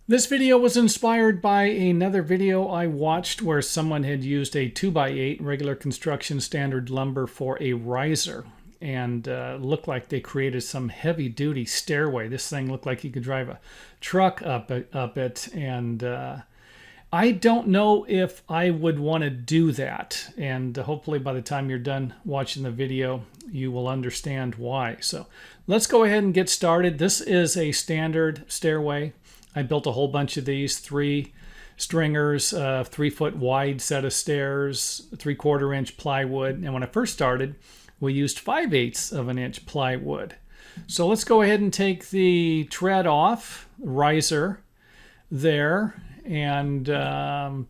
This video was inspired by another video I watched where someone had used a 2x8 regular construction standard lumber for a riser, and looked like they created some heavy-duty stairway. This thing looked like you could drive a truck up it, and I don't know if I would want to do that, and hopefully by the time you're done watching the video you will understand why. So let's go ahead and get started. This is a standard stairway. I built a whole bunch of these, 3 stringers, 3-foot wide set of stairs, 3/4 inch plywood. And when I first started, we used 5/8 of an inch plywood. So let's go ahead and take the tread off, riser there, and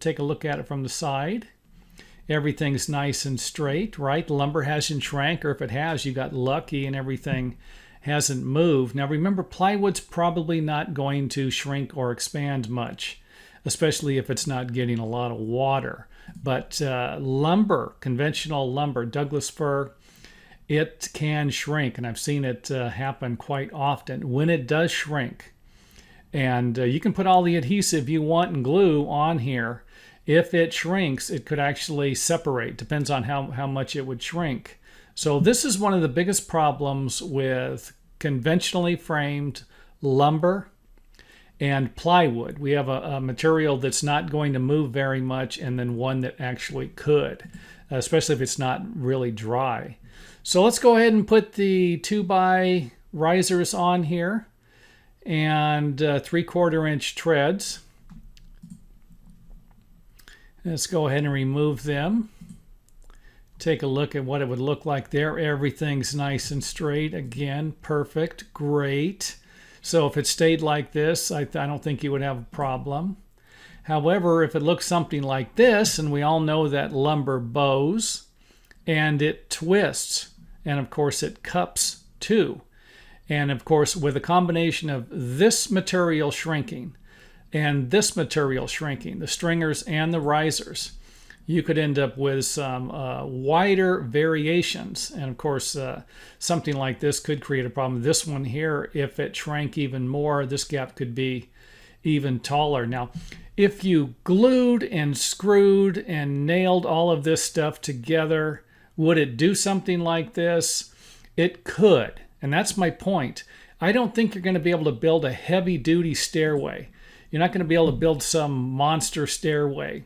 take a look at it from the side. Everything's nice and straight, right? Lumber hasn't shrank, or if it has, you got lucky and everything hasn't moved. Now remember, plywood's probably not going to shrink or expand much, especially if it's not getting a lot of water. But lumber, conventional lumber, Douglas fir, it can shrink, and I've seen it happen quite often. When it does shrink, and you can put all the adhesive you want and glue on here, if it shrinks, it could actually separate. Depends on how much it would shrink. So this is one of the biggest problems with conventionally framed lumber and plywood. We have a material that's not going to move very much, and then one that actually could, especially if it's not really dry. So let's go ahead and put the 2x risers on here and 3/4 inch treads. Let's go ahead and remove them. Take a look at what it would look like there. Everything's nice and straight. Again, perfect, great. So if it stayed like this, I don't think you would have a problem. However, if it looks something like this, and we all know that lumber bows, and it twists, and of course it cups too. And of course, with a combination of this material shrinking and this material shrinking, the stringers and the risers, you could end up with some wider variations. And of course, something like this could create a problem. This one here, if it shrank even more, this gap could be even taller. Now, if you glued and screwed and nailed all of this stuff together, would it do something like this? It could. And that's my point. I don't think you're going to be able to build a heavy-duty stairway. You're not going to be able to build some monster stairway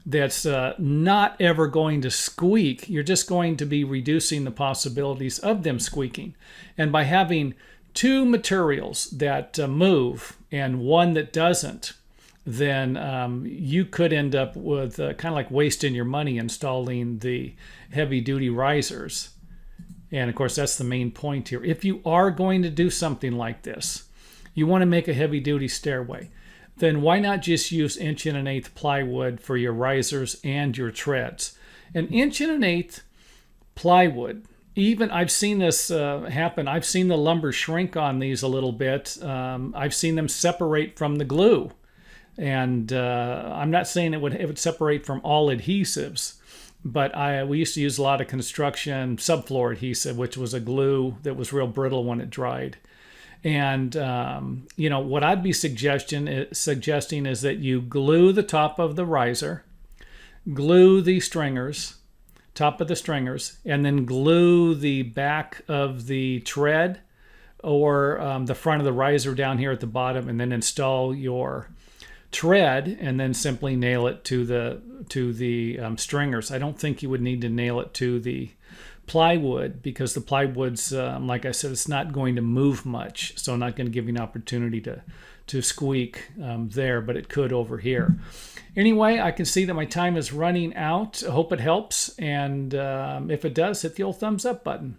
that's not ever going to squeak. You're just going to be reducing the possibilities of them squeaking. And by having 2 materials that move and one that doesn't, then you could end up with kind of like wasting your money installing the heavy-duty risers. And of course, that's the main point here. If you are going to do something like this, you want to make a heavy-duty stairway, then why not just use 1 1/8 plywood for your risers and your treads? An 1 1/8 plywood, even I've seen this happen. I've seen the lumber shrink on these a little bit. I've seen them separate from the glue. And I'm not saying it would separate from all adhesives, but we used to use a lot of construction subfloor adhesive, which was a glue that was real brittle when it dried. And, you know, what I'd be suggesting is that you glue the top of the riser, glue the stringers, top of the stringers, and then glue the back of the tread or the front of the riser down here at the bottom, and then install your tread and then simply nail it to the stringers. I don't think you would need to nail it to the plywood, because the plywood's, like I said, it's not going to move much, so not going to give you an opportunity to squeak there, but it could over here. Anyway, I can see that my time is running out. I hope it helps, and if it does, hit the old thumbs up button.